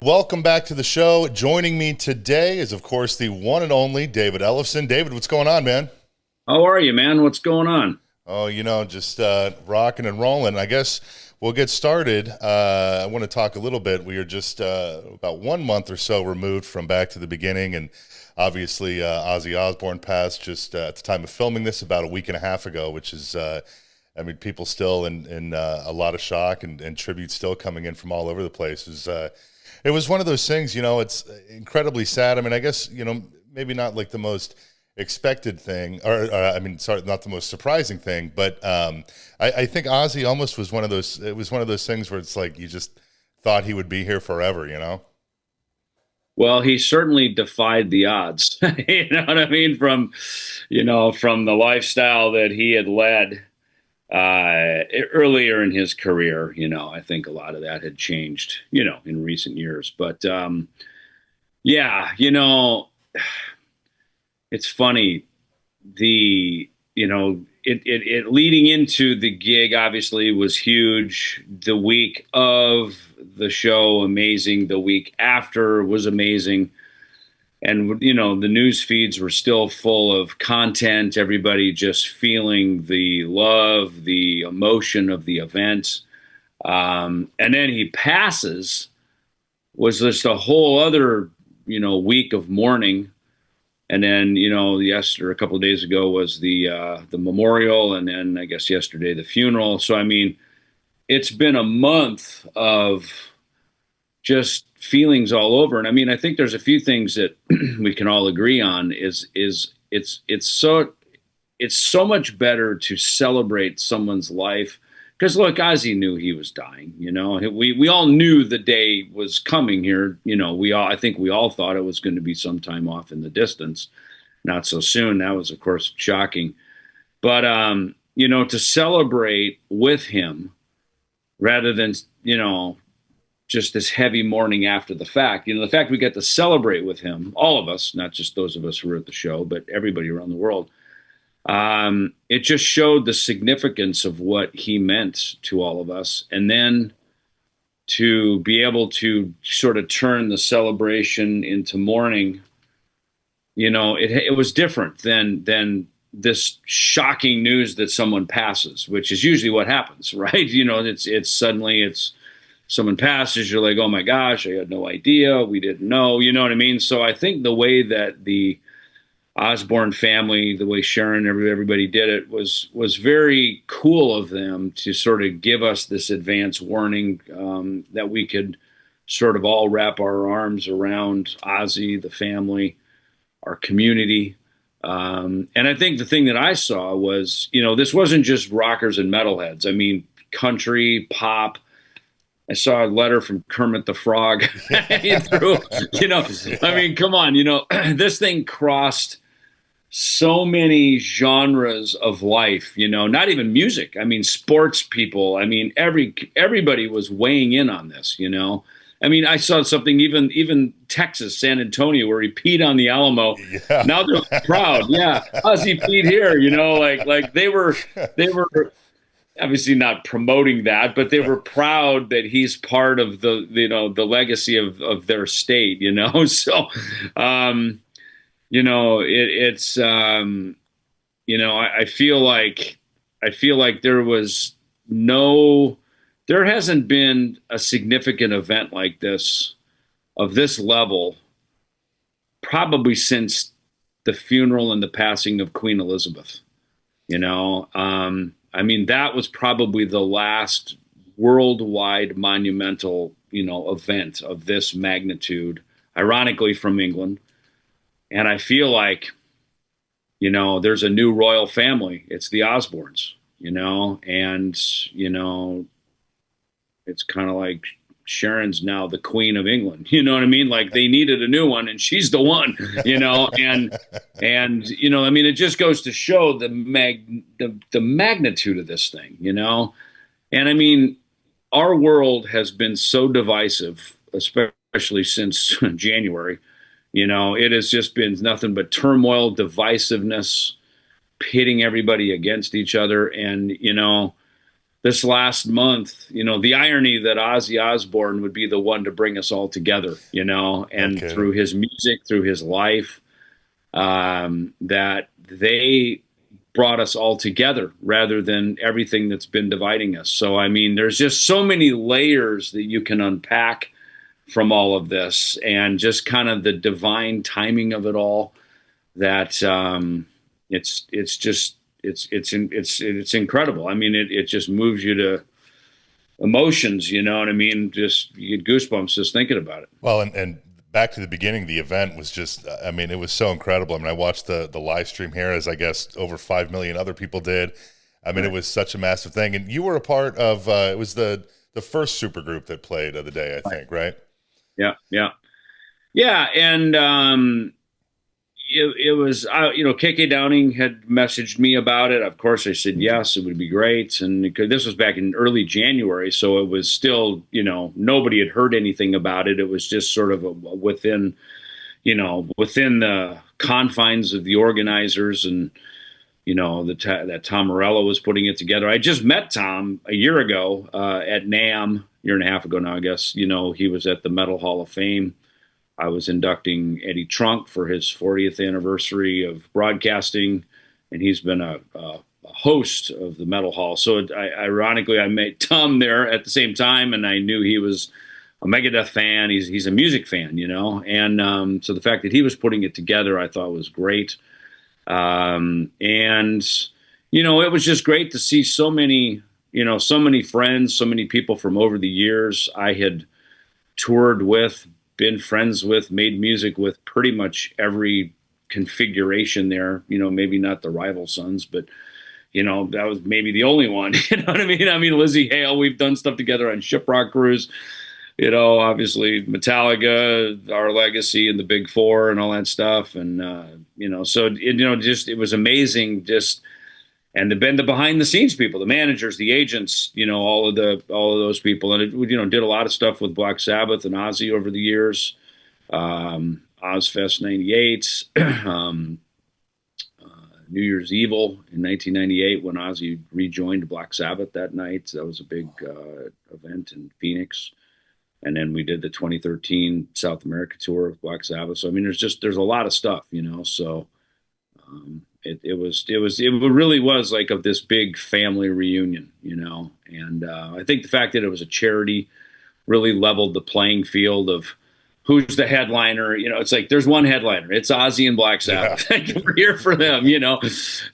welcome back to the show. Joining me today is, of course, the one and only David Ellefson. David, what's going on, man? How are you, man? What's going on? Oh, just rocking and rolling. I guess we'll get started. I want to talk a little bit. We are just about 1 month or so removed from Back to the Beginning, and obviously Ozzy Osbourne passed just at the time of filming this about a week and a half ago, which is, people still in a lot of shock and tribute still coming in from all over the place. It was one of those things, it's incredibly sad. I mean, I guess, maybe not like the most expected thing, sorry, not the most surprising thing, but I think Ozzy almost was one of those, it was one of those things where it's like you just thought he would be here forever. Well, he certainly defied the odds. You know what I mean? From the lifestyle that he had led earlier in his career. I think a lot of that had changed, in recent years. But yeah, it's funny. It leading into the gig obviously was huge. The week of the show, amazing. The week after was amazing. And, the news feeds were still full of content, everybody just feeling the love, the emotion of the event. And then he passes, was just a whole other, week of mourning. And then, a couple of days ago was the memorial, and then I guess yesterday the funeral. So, it's been a month of just feelings all over. And I think there's a few things that we can all agree on is it's so much better to celebrate someone's life. Because look, Ozzy knew he was dying, we all knew the day was coming here. I think we all thought it was going to be sometime off in the distance, not so soon. That was, of course, shocking. But, to celebrate with him rather than, just this heavy mourning after the fact, the fact we get to celebrate with him, all of us, not just those of us who were at the show, but everybody around the world. It just showed the significance of what he meant to all of us. And then to be able to sort of turn the celebration into mourning, it was different than this shocking news that someone passes, which is usually what happens, right? It's suddenly someone passes, you're like, oh my gosh, I had no idea. We didn't know, you know what I mean? So I think the way that the Osbourne family, the way Sharon, everybody did it was very cool of them to sort of give us this advance warning that we could sort of all wrap our arms around Ozzy, the family, our community. And I think the thing that I saw was, this wasn't just rockers and metalheads. Country, pop. I saw a letter from Kermit the Frog come on, this thing crossed so many genres of life, not even music. Sports people. Everybody was weighing in on this, I saw something even Texas, San Antonio, where he peed on the Alamo. Yeah. Now they're proud. Yeah. Ozzy peed here, like they were obviously not promoting that, but they were proud that he's part of the legacy of their state, So, I feel like there hasn't been a significant event like this of this level probably since the funeral and the passing of Queen Elizabeth, that was probably the last worldwide monumental, event of this magnitude, ironically from England. And I feel like, there's a new royal family. It's the Osbournes, and, it's kind of like Sharon's now the Queen of England. You know what I mean? Like they needed a new one and she's the one, and it just goes to show the magnitude of this thing, and our world has been so divisive, especially since January. It has just been nothing but turmoil, divisiveness, pitting everybody against each other. And, this last month, the irony that Ozzy Osbourne would be the one to bring us all together, and Okay. through his music, through his life, that they brought us all together rather than everything that's been dividing us. So, I mean, there's just so many layers that you can unpack from all of this, and just kind of the divine timing of it all, that it's incredible. I mean, it just moves you to emotions, you know what I mean? Just you get goosebumps just thinking about it. Well, and back to the beginning, the event was just, I mean, it was so incredible. I mean, I watched the live stream here, as I guess over 5 million other people did. I mean, It was such a massive thing. And you were a part of, it was the first supergroup that played of the day, I think, right? Yeah, yeah, yeah. And it was, KK Downing had messaged me about it. Of course, I said yes, it would be great. And this was back in early January, so it was still, nobody had heard anything about it. It was just sort of within the confines of the organizers, and that Tom Morello was putting it together. I just met Tom a year ago at NAMM, year and a half ago now, I guess. He was at the Metal Hall of Fame. I was inducting Eddie Trunk for his 40th anniversary of broadcasting, and he's been a host of the Metal Hall. So ironically, I met Tom there at the same time, and I knew he was a Megadeth fan. He's a music fan, and so the fact that he was putting it together, I thought was great. And it was just great to see so many friends, so many people from over the years I had toured with, been friends with, made music with pretty much every configuration there. Maybe not the Rival Sons, but that was maybe the only one. You know what I mean? I mean, Lizzie Hale, we've done stuff together on Shiprock Cruise. Obviously Metallica, Our Legacy, and the Big Four, and all that stuff. And so it was amazing. And the behind the scenes people, the managers, the agents, all of those people, and it did a lot of stuff with Black Sabbath and Ozzy over the years. Ozfest '98, New Year's Evil in 1998 when Ozzy rejoined Black Sabbath that night. That was a big event in Phoenix. And then we did the 2013 South America tour of Black Sabbath. So I mean, there's a lot of stuff, So. It really was like of this big family reunion, and I think the fact that it was a charity really leveled the playing field of who's the headliner. It's like there's one headliner. It's Ozzy and Black Sabbath. Yeah. We're here for them.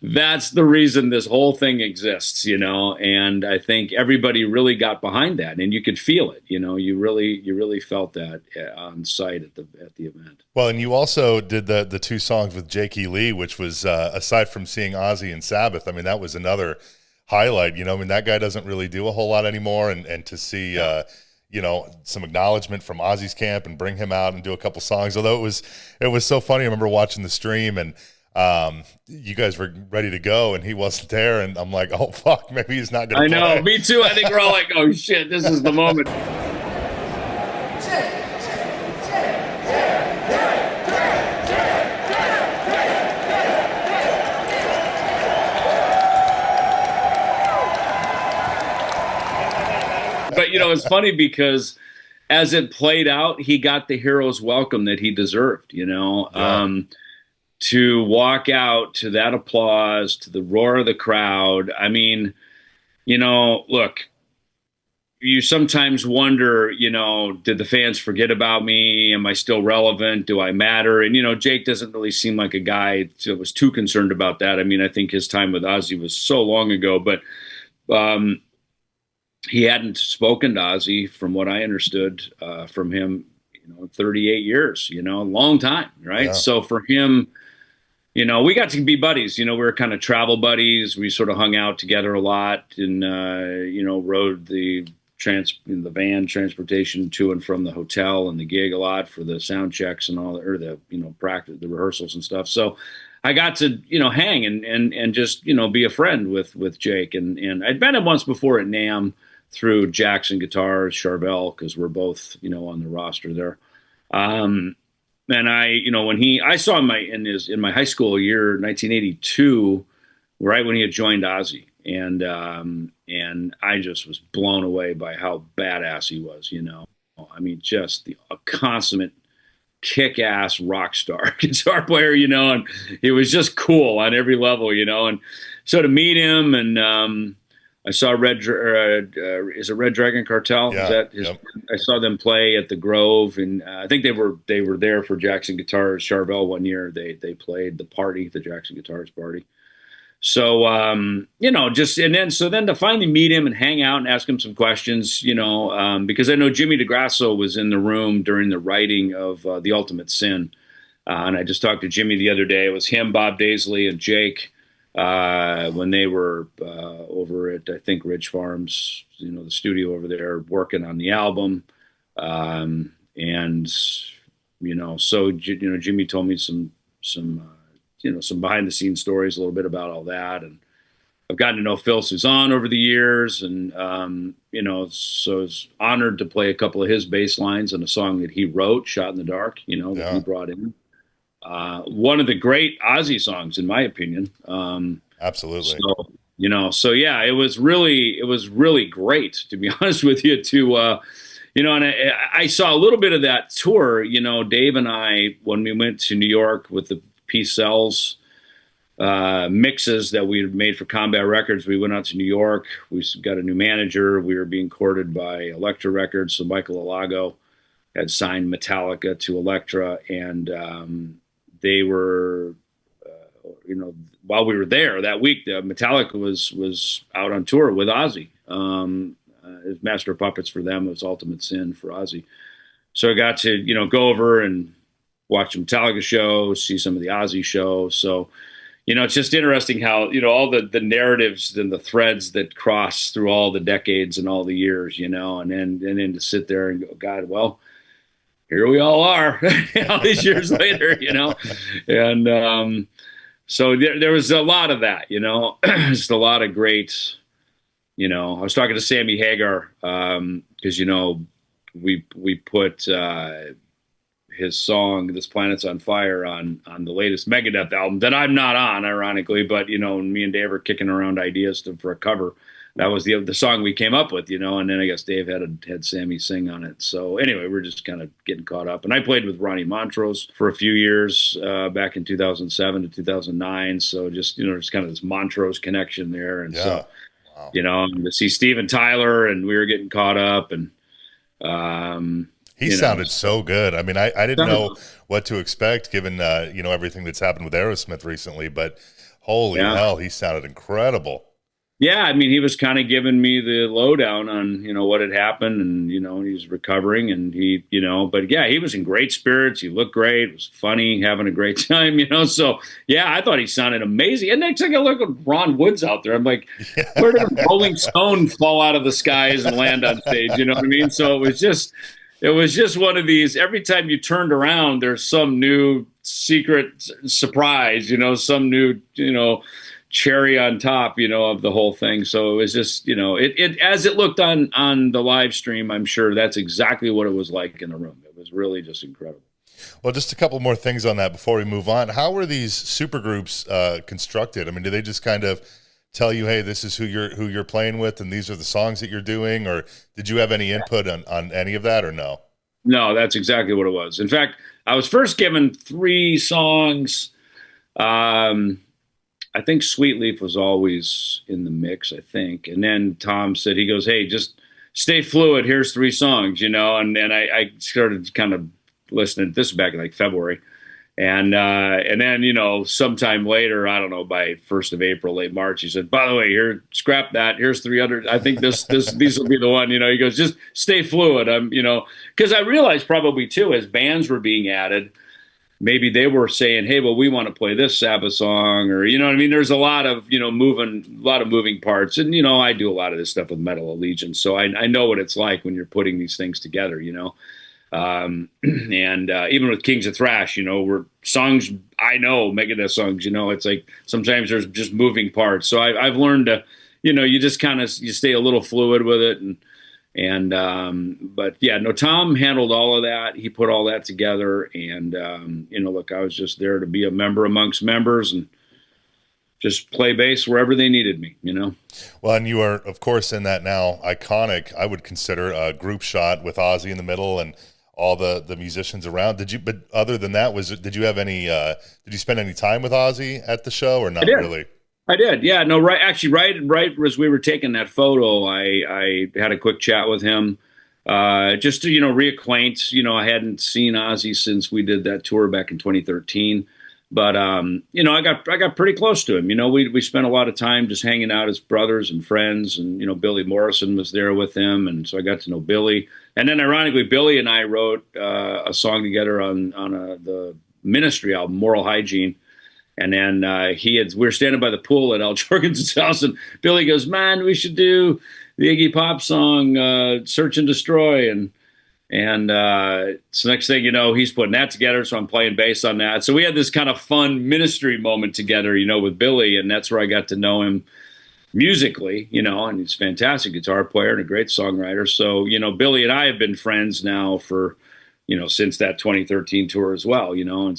That's the reason this whole thing exists. And I think everybody really got behind that, and you could feel it. You really felt that on site at the event. Well, and you also did the two songs with Jake E. Lee, which was aside from seeing Ozzy and Sabbath, I mean, that was another highlight. I mean, that guy doesn't really do a whole lot anymore, and to see. Some acknowledgement from Ozzy's camp and bring him out and do a couple songs. Although it was so funny. I remember watching the stream and you guys were ready to go and he wasn't there. And I'm like, oh fuck, maybe he's not going to play. I know, me too. I think we're all like, oh shit, this is the moment. But it's funny because as it played out, he got the hero's welcome that he deserved. Yeah. To walk out to that applause, to the roar of the crowd. I mean, look, you sometimes wonder, did the fans forget about me? Am I still relevant? Do I matter? And Jake doesn't really seem like a guy that was too concerned about that. I mean, I think his time with Ozzy was so long ago, but he hadn't spoken to Ozzy, from what I understood from him, 38 years, a long time, right? Yeah. So for him, we got to be buddies. We were kind of travel buddies. We sort of hung out together a lot and, rode the van transportation to and from the hotel and the gig a lot for the sound checks and all, or the, practice, the rehearsals and stuff. So I got to, hang and just, be a friend with Jake. And I'd met him once before at NAMM through Jackson Guitars, Charvel, because we're both, on the roster there. And I saw him in my high school year, 1982, right when he had joined Ozzy. and I just was blown away by how badass he was. I mean, just a consummate kick-ass rock star guitar player, and it was just cool on every level, and so to meet him, and I saw is it Red Dragon Cartel? Yeah. Is that his? Yep. I saw them play at the Grove, and I think they were there for Jackson Guitars Charvel one year. They played the Jackson Guitars party. So, just, then to finally meet him and hang out and ask him some questions, because I know Jimmy DeGrasso was in the room during the writing of The Ultimate Sin. And I just talked to Jimmy the other day. It was him, Bob Daisley, and Jake, when they were over at, I think, Ridge Farms, the studio over there, working on the album. So, Jimmy told me some behind the scenes stories, a little bit about all that. And I've gotten to know Phil Suzanne over the years. And, so I was honored to play a couple of his bass lines on a song that he wrote, Shot in the Dark, that he brought in. One of the great Ozzy songs, in my opinion. Absolutely. It was really great, to be honest with you, to, and I saw a little bit of that tour, Dave and I, when we went to New York with the Peace Cells mixes that we had made for Combat Records. We went out to New York. We got a new manager. We were being courted by Elektra Records. So Michael Alago had signed Metallica to Elektra, and they were, while we were there that week, Metallica was out on tour with Ozzy. As Master of Puppets for them, it was Ultimate Sin for Ozzy. So I got to, go over and watch the Metallica show, see some of the Ozzy show. So, it's just interesting how, all the narratives and the threads that cross through all the decades and all the years, and then to sit there and go, God, well, here we all are all these years later, and so there was a lot of that, just a lot of great, I was talking to Sammy Hagar, because, we put his song "This Planet's on Fire" on the latest Megadeth album that I'm not on, ironically, but me and Dave are kicking around ideas for a cover. That was the song we came up with, and then I guess Dave had Sammy sing on it. So anyway, we're just kind of getting caught up. And I played with Ronnie Montrose for a few years back in 2007 to 2009. So just there's kind of this Montrose connection there, and so wow. To see Steven Tyler, and we were getting caught up, and he sounded so good. I mean, I didn't know what to expect given, everything that's happened with Aerosmith recently, but holy hell, he sounded incredible. Yeah. I mean, he was kind of giving me the lowdown on, what had happened, and, he's recovering, and but yeah, he was in great spirits. He looked great. It was funny, having a great time, so yeah, I thought he sounded amazing. And then took a look at Ron Wood's out there. I'm like, where did a Rolling Stone fall out of the skies and land on stage? You know what I mean? So it was just one of these, every time you turned around, there's some new secret surprise, some new, cherry on top, of the whole thing. So it was just, it as it looked on the live stream, I'm sure that's exactly what it was like in the room. It was really just incredible. Well, just a couple more things on that before we move on. How were these supergroups constructed? I mean, do they just kind of tell you, hey, this is who you're playing with, and these are the songs that you're doing, or did you have any input on any of that, or no? No, that's exactly what it was. In fact, I was first given 3 songs. I think Sweet Leaf was always in the mix, I think. And then Tom said, he goes, hey, just stay fluid. Here's 3 songs, and then I started kind of listening. This is back in like February. And then, sometime later, I don't know, by 1st of April, late March, he said, by the way, here, scrap that. Here's 300. I think these will be the one, he goes, just stay fluid. Because I realized probably too, as bands were being added, maybe they were saying, hey, well, we want to play this Sabbath song, or, what I mean? There's a lot of, moving parts. And, I do a lot of this stuff with Metal Allegiance. So I know what it's like when you're putting these things together, and even with Kings of Thrash, we're songs, I know Megadeth songs, it's like sometimes there's just moving parts. So I've learned to, you just kind of, you stay a little fluid with it. But yeah, no, Tom handled all of that. He put all that together, and, look, I was just there to be a member amongst members and just play bass wherever they needed me, you know? Well, and you are, of course, in that now iconic, I would consider, a group shot with Ozzy in the middle and all the musicians around. But other than that, did you have any, did you spend any time with Ozzy at the show or I not did. really? I did. Yeah, no, right. Actually, right as we were taking that photo, I had a quick chat with him, just to, reacquaint. I hadn't seen Ozzy since we did that tour back in 2013. But I got pretty close to him. We spent a lot of time just hanging out as brothers and friends, and Billy Morrison was there with him, and so I got to know Billy. And then, ironically, Billy and I wrote a song together on the Ministry album, Moral Hygiene. And then we were standing by the pool at Al Jorgensen's house, and Billy goes, "Man, we should do the Iggy Pop song, Search and Destroy." And so next thing you know, he's putting that together. So I'm playing bass on that. So we had this kind of fun ministry moment together, with Billy. And that's where I got to know him musically, and he's a fantastic guitar player and a great songwriter. So, Billy and I have been friends now for, since that 2013 tour as well, and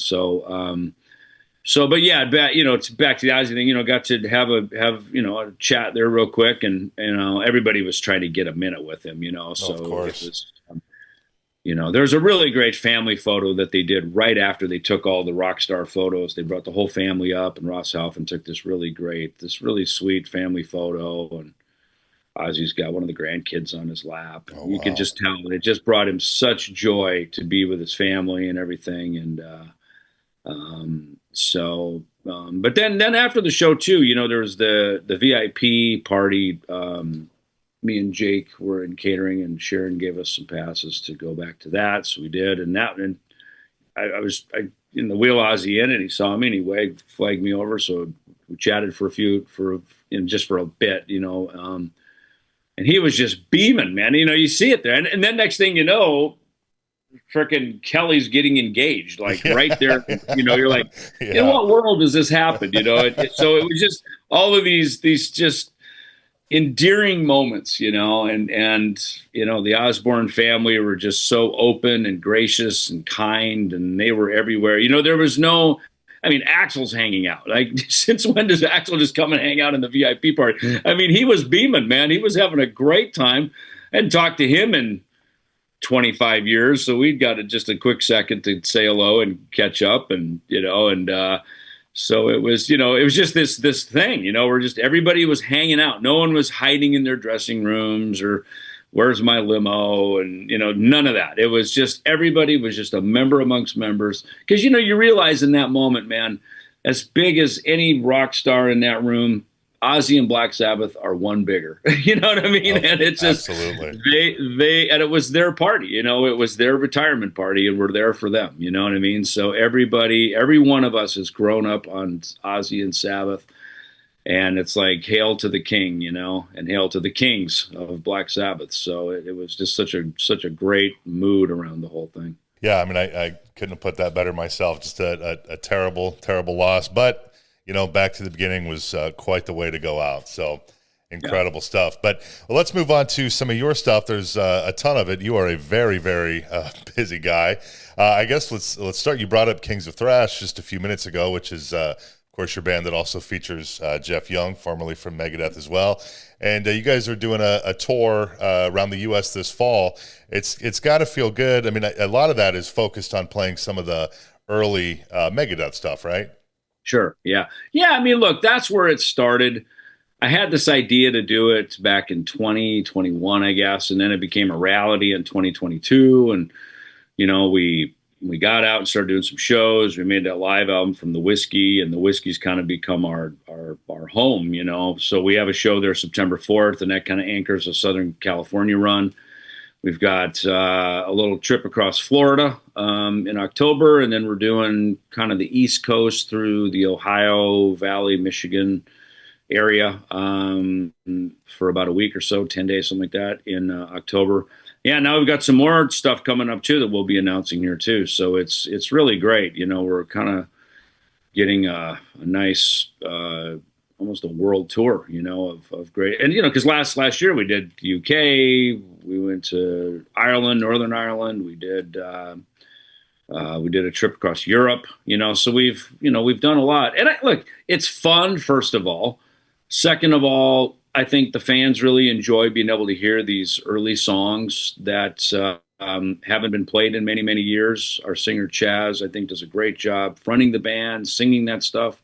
but yeah, it's back to the Ozzy thing. Got to have a chat there real quick, and everybody was trying to get a minute with him. So of course. it was, there's a really great family photo that they did right after they took all the rock star photos. They brought the whole family up, and Ross Halfin took this really sweet family photo, and Ozzy's got one of the grandkids on his lap. Oh, you wow. could just tell it just brought him such joy to be with his family and everything, and. But then after the show too, there was the VIP party. Me and Jake were in catering, and Sharon gave us some passes to go back to that. So we did. And I was in the wheel Ozzy in, and he saw me and he flagged me over. So we chatted for just for a bit, and he was just beaming, man. You see it there. And then next thing you know, frickin' Kelly's getting engaged, like right there. You're like, in what world does this happen? So it was just all of these just endearing moments, and the Osbourne family were just so open and gracious and kind, and they were everywhere. There was Axl's hanging out. Like, since when does Axl just come and hang out in the VIP party? He was beaming, man. He was having a great time. And talked to him in 25 years, so we'd got just a quick second to say hello and catch up, and so it was just this thing, where just everybody was hanging out. No one was hiding in their dressing rooms or where's my limo, and none of that. It was just everybody was just a member amongst members, because you realize in that moment, man, as big as any rock star in that room, Ozzy and Black Sabbath are one bigger. You know what I mean? And it's just absolutely and it was their party. It was their retirement party, and we're there for them. You know what I mean? So every one of us has grown up on Ozzy and Sabbath, and it's like hail to the king, and hail to the kings of Black Sabbath. So it was just such a great mood around the whole thing. Yeah, I couldn't have put that better myself. Just a terrible loss, but. Back to the beginning was quite the way to go out. So incredible stuff. But let's move on to some of your stuff. There's a ton of it. You are a very, very busy guy. I guess let's start. You brought up Kings of Thrash just a few minutes ago, which is, of course, your band that also features Jeff Young, formerly from Megadeth as well. And you guys are doing a tour around the U.S. this fall. It's got to feel good. A lot of that is focused on playing some of the early Megadeth stuff, right? Sure. Yeah. Yeah. Look, that's where it started. I had this idea to do it back in 2021, I guess, and then it became a reality in 2022. And, we got out and started doing some shows. We made that live album from the Whiskey, and the Whiskey's kind of become our home, So we have a show there September 4th, and that kind of anchors a Southern California run. We've got a little trip across Florida in October, and then we're doing kind of the East Coast through the Ohio Valley, Michigan area for about a week or so, 10 days, something like that in October. Yeah, now we've got some more stuff coming up too that we'll be announcing here too. So it's really great. We're kind of getting a nice almost a world tour, of great. And, because last year we did UK, we went to Ireland, Northern Ireland. We did We did a trip across Europe, so we've done a lot. And look, it's fun, first of all. Second of all, I think the fans really enjoy being able to hear these early songs that haven't been played in many, many years. Our singer Chaz, I think, does a great job fronting the band, singing that stuff.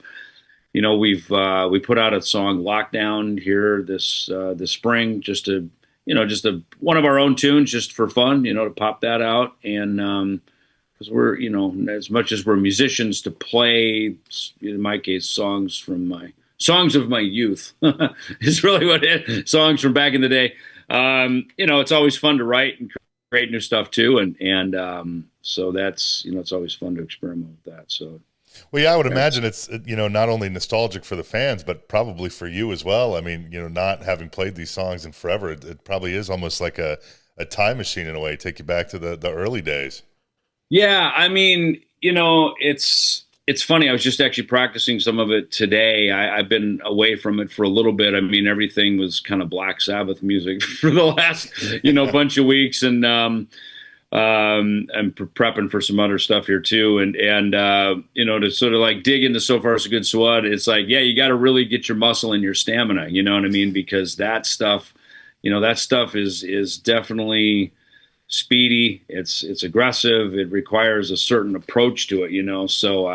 We put out a song "Lockdown" here this spring, just to one of our own tunes, just for fun, to pop that out. And because we're, as much as we're musicians, to play, in my case, songs of my youth is really what it is. Songs from back in the day. It's always fun to write and create new stuff too. And so that's, it's always fun to experiment with that. So, well, yeah, I would imagine it's, not only nostalgic for the fans, but probably for you as well. I mean, not having played these songs in forever, it probably is almost like a time machine in a way, take you back to the early days. Yeah. I mean, it's funny. I was just actually practicing some of it today. I've been away from it for a little bit. I mean, everything was kind of Black Sabbath music for the last, bunch of weeks. And, I'm prepping for some other stuff here too. And to sort of like dig into So Far So Good So What, it's like, yeah, you got to really get your muscle and your stamina, you know what I mean? Because that stuff is definitely speedy. It's aggressive. It requires a certain approach to it, so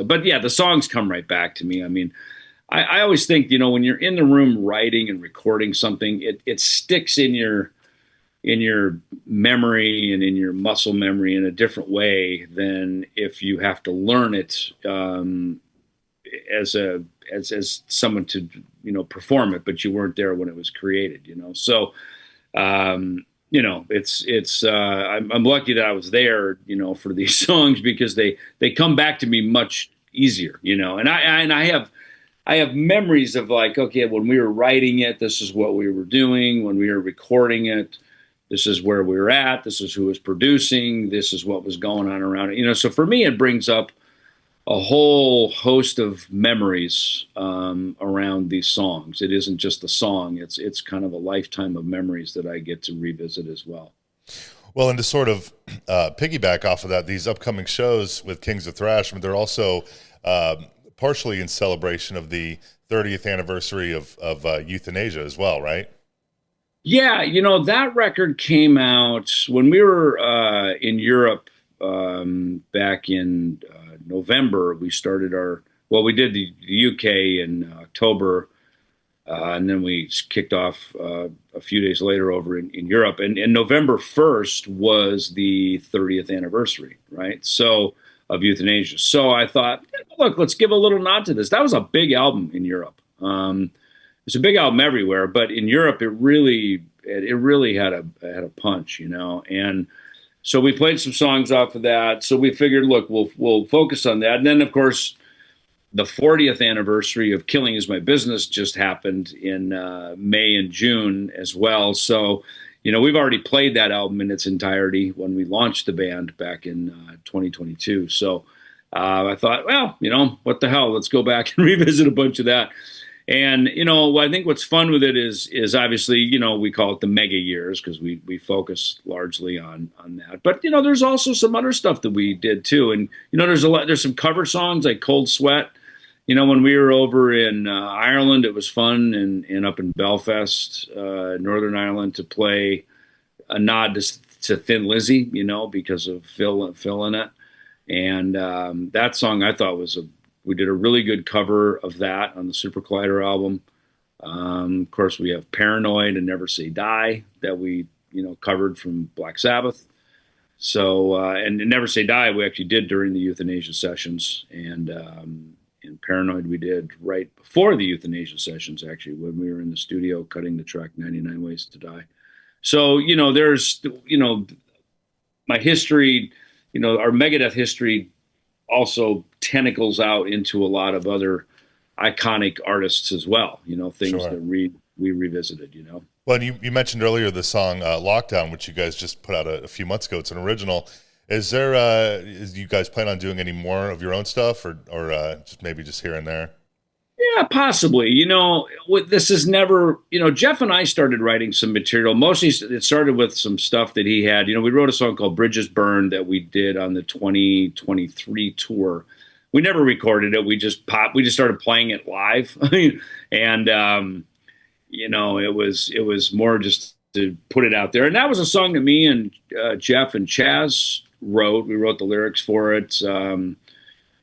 but yeah, the songs come right back to me. I mean, I always think, when you're in the room writing and recording something, it sticks in your memory and in your muscle memory in a different way than if you have to learn it as someone to perform it, but you weren't there when it was created. So I'm lucky that I was there, for these songs, because they come back to me much easier, and I have memories of like, okay, when we were writing it, this is what we were doing. When we were recording it, this is where we were at. This is who was producing. This is what was going on around it. So for me, it brings up a whole host of memories around these songs. It isn't just the song. It's kind of a lifetime of memories that I get to revisit as well. Well, and to sort of piggyback off of that, these upcoming shows with Kings of Thrash, I mean, they're also partially in celebration of the 30th anniversary of Youthanasia as well, right? Yeah, that record came out when we were in Europe back in November. We started we did the UK in October, and then we kicked off a few days later over in Europe. And November 1st was the 30th anniversary, right? So of Youthanasia. So I thought, look, let's give a little nod to this. That was a big album in Europe. It's a big album everywhere, but in Europe, it really had a punch, And so we played some songs off of that. So we figured, look, we'll focus on that. And then, of course, the 40th anniversary of Killing Is My Business just happened in May and June as well. So, we've already played that album in its entirety when we launched the band back in 2022. So I thought, well, what the hell? Let's go back and revisit a bunch of that. And, I think what's fun with it is obviously, we call it the mega years because we focus largely on that. But, there's also some other stuff that we did too. And, there's some cover songs like Cold Sweat. When we were over in Ireland, it was fun and up in Belfast, Northern Ireland, to play a nod to Thin Lizzy, because of Phil in it. And that song I thought we did a really good cover of that on the Super Collider album. Of course, we have Paranoid and Never Say Die that we, covered from Black Sabbath. So, and Never Say Die we actually did during the Youthanasia sessions. And Paranoid we did right before the Youthanasia sessions, actually, when we were in the studio cutting the track 99 Ways to Die. So, there's, my history, our Megadeth history also tentacles out into a lot of other iconic artists as well, things Sure. that we revisited, Well, and you mentioned earlier the song Lockdown, which you guys just put out a few months ago. It's an original. Is you guys plan on doing any more of your own stuff or just maybe just here and there? Yeah, possibly. This is never, Jeff and I started writing some material. Mostly it started with some stuff that he had. We wrote a song called Bridges Burned that we did on the 2023 tour. We never recorded it. We just started playing it live. And, it was more just to put it out there. And that was a song that me and Jeff and Chaz wrote. We wrote the lyrics for it.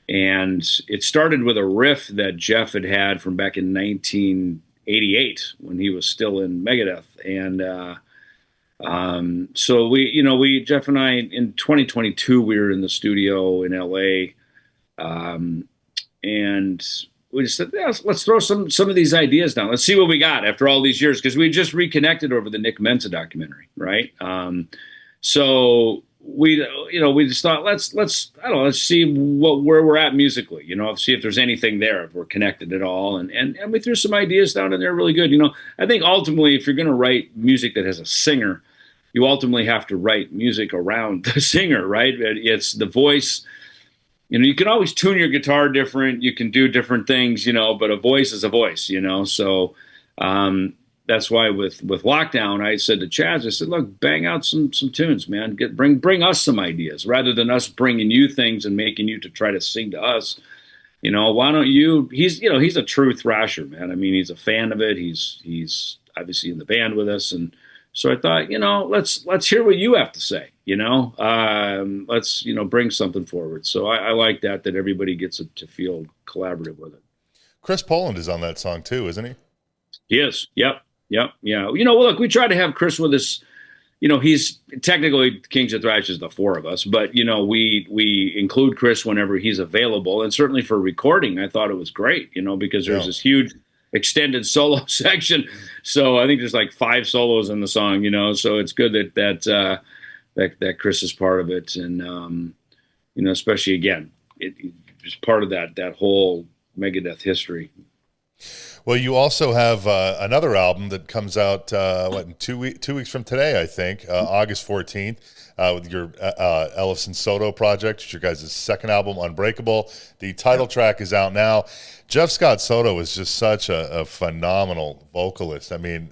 And it started with a riff that Jeff had from back in 1988 when he was still in Megadeth. And so Jeff and I, in 2022, we were in the studio in LA. And we just said, yeah, let's throw some of these ideas down. Let's see what we got after all these years. Because we just reconnected over the Nick Menza documentary, right? So we just thought let's see where we're at musically, see if there's anything there, if we're connected at all, and we threw some ideas down, and they're really good. I think ultimately, if you're going to write music that has a singer, you ultimately have to write music around the singer, right? It's the voice. You can always tune your guitar different, you can do different things, but a voice is a voice, so that's why with Lockdown, I said to Chaz, I said, look, bang out some tunes, man. Bring us some ideas rather than us bringing you things and making you to try to sing to us. Why don't you? He's a true thrasher, man. I mean, he's a fan of it. He's obviously in the band with us, and so I thought, let's hear what you have to say. Let's bring something forward. So I like that everybody gets to feel collaborative with it. Chris Poland is on that song too, isn't he? He is. Yep. Yeah. Look, we try to have Chris with us. He's technically Kings of Thrash is the four of us, but we include Chris whenever he's available, and certainly for recording, I thought it was great. Because there's this huge extended solo section, so I think there's like 5 solos in the song. So it's good that Chris is part of it, and especially again, it's part of that whole Megadeth history. Well, you also have another album that comes out in 2 weeks from today, I think, August 14th, with your Ellefson-Soto project. It's your guys' second album, Unbreakable. The title track is out now. Jeff Scott Soto is just such a phenomenal vocalist. I mean,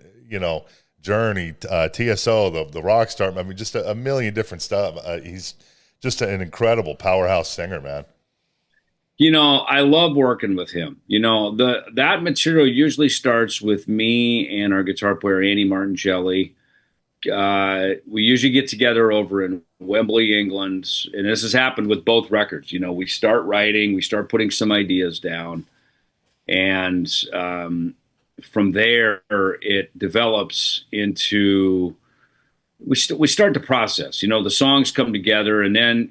Journey, TSO, the Rockstar. I mean, just a million different stuff. He's just an incredible powerhouse singer, man. I love working with him. That material usually starts with me and our guitar player, Andy Martingelli. We usually get together over in Wembley, England, and this has happened with both records. We start writing, we start putting some ideas down, and from there it develops into we start the process. The songs come together, and then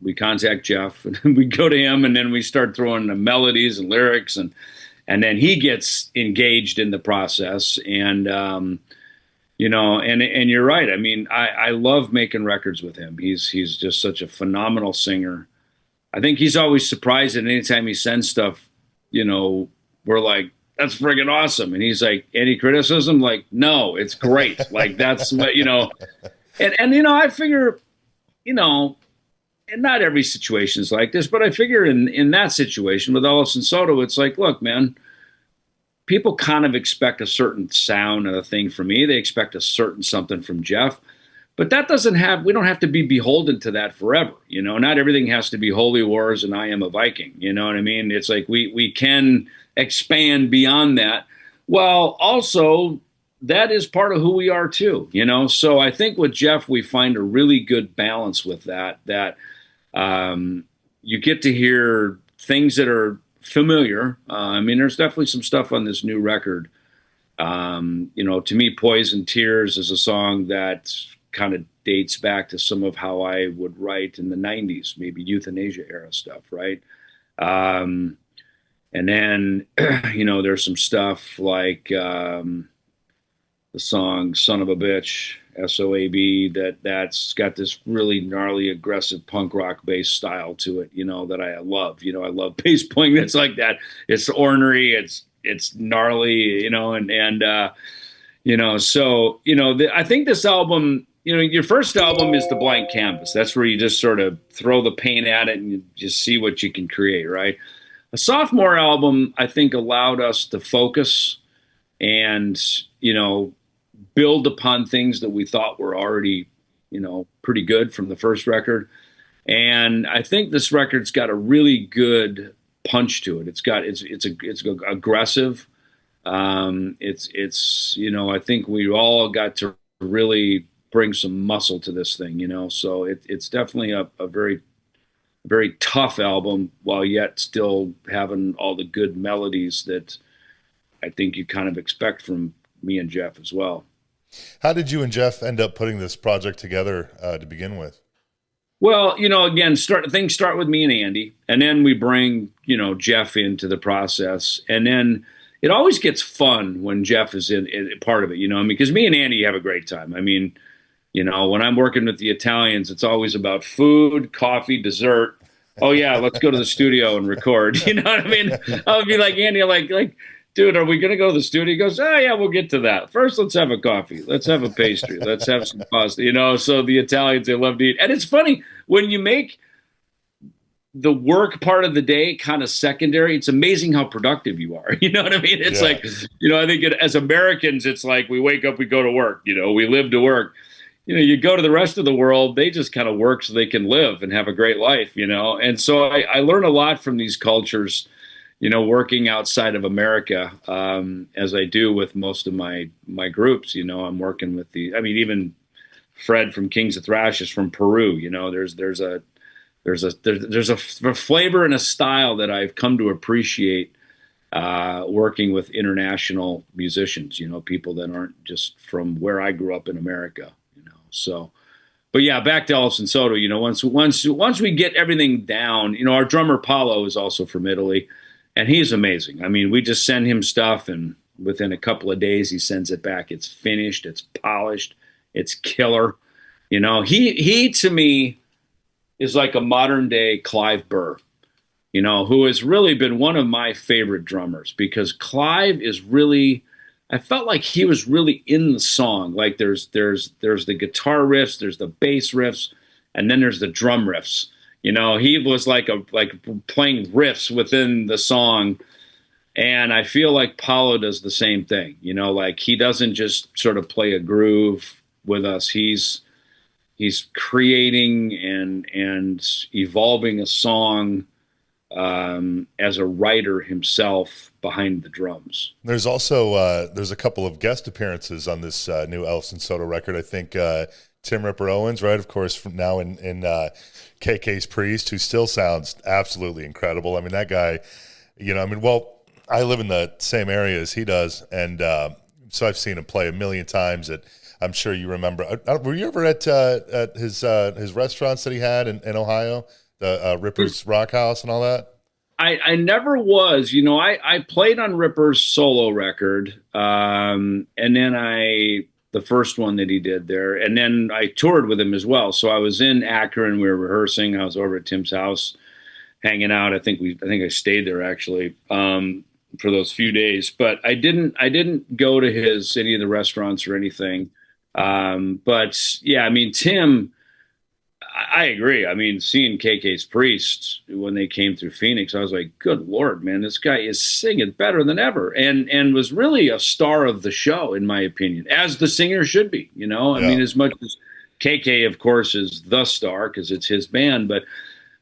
we contact Jeff, and we go to him, and then we start throwing the melodies and lyrics, and then he gets engaged in the process. And and you're right. I mean, I love making records with him. He's just such a phenomenal singer. I think he's always surprised that anytime he sends stuff, we're like, that's friggin' awesome. And he's like, any criticism? Like, no, it's great. Like, that's what, and I figure, and not every situation is like this, but I figure in that situation with Ellefson-Soto, it's like, look, man, people kind of expect a certain sound and a thing from me. They expect a certain something from Jeff, but we don't have to be beholden to that forever. Not everything has to be Holy Wars and I Am a Viking. You know what I mean? It's like, we can expand beyond that. Well, also that is part of who we are too, So I think with Jeff, we find a really good balance with that you get to hear things that are familiar. I mean, there's definitely some stuff on this new record. To me, Poison Tears is a song that kind of dates back to some of how I would write in the 90s, maybe Youthanasia era stuff, right? And then, there's some stuff like the song Son of a Bitch, SOAB, that's got this really gnarly, aggressive punk rock bass style to it, that I love. I love bass playing that's like that. It's ornery, it's gnarly, I think this album, your first album is the blank canvas. That's where you just sort of throw the paint at it and you just see what you can create, right? a sophomore album, I think, allowed us to focus and, you know, build upon things that we thought were already, you know, pretty good from the first record. And I think this record's got a really good punch to it. It's aggressive. It's you know, I think we all got to really bring some muscle to this thing, you know. So it's definitely a very tough album, while yet still having all the good melodies that I think you kind of expect from me and Jeff as well. How did you and Jeff end up putting this project together to begin with? Well, you know, again, things start with me and Andy, and then we bring, you know, Jeff into the process, and then it always gets fun when Jeff is in part of it, you know, I mean, because me and Andy have a great time. I mean, you know, when I'm working with the Italians, it's always about food, coffee, dessert. Oh yeah, let's go to the studio and record. You know what I mean? I would be like, Andy, like, dude, are we gonna go to the studio? He goes, oh yeah, we'll get to that. First, let's have a coffee. Let's have a pastry. Let's have some pasta. You know, so the Italians, they love to eat. And it's funny, when you make the work part of the day kind of secondary, it's amazing how productive you are. You know what I mean? It's like, you know, I think as Americans, it's like we wake up, we go to work, you know, we live to work. You know, you go to the rest of the world, they just kind of work so they can live and have a great life, you know? And so I learn a lot from these cultures, you know, working outside of America, as I do with most of my groups. You know, I'm working with even Fred from Kings of Thrash is from Peru. You know, there's a flavor and a style that I've come to appreciate working with international musicians. You know, people that aren't just from where I grew up in America. You know, so. But yeah, back to Ellefson-Soto. You know, once we get everything down, you know, our drummer Paolo is also from Italy. And he's amazing. I mean, we just send him stuff, and within a couple of days, he sends it back. It's finished. It's polished. It's killer. You know, he to me is like a modern day Clive Burr, you know, who has really been one of my favorite drummers, because Clive is really, I felt like he was really in the song. Like there's the guitar riffs, there's the bass riffs, and then there's the drum riffs. You know, he was like playing riffs within the song. And I feel like Paulo does the same thing. You know, like he doesn't just sort of play a groove with us. He's creating and evolving a song as a writer himself behind the drums. There's also there's a couple of guest appearances on this new Ellefson-Soto record. I think Tim Ripper Owens, right? Of course, from now in KK's Priest, who still sounds absolutely incredible. I mean, that guy, you know, I mean, well, I live in the same area as he does, and so I've seen him play a million times. I'm sure you remember. Were you ever at his restaurants that he had in Ohio, the Ripper's Rock House and all that? I never was. You know, I played on Ripper's solo record, and then the first one that he did there, and then I toured with him as well. So I was in Akron, we were rehearsing. I was over at Tim's house, hanging out. I think I stayed there actually for those few days. But I didn't go to any of the restaurants or anything. But yeah, I mean, Tim, I agree. I mean, seeing KK's Priest when they came through Phoenix, I was like, good Lord, man, this guy is singing better than ever, and was really a star of the show, in my opinion, as the singer should be, you know? I mean, as much as KK, of course, is the star because it's his band, but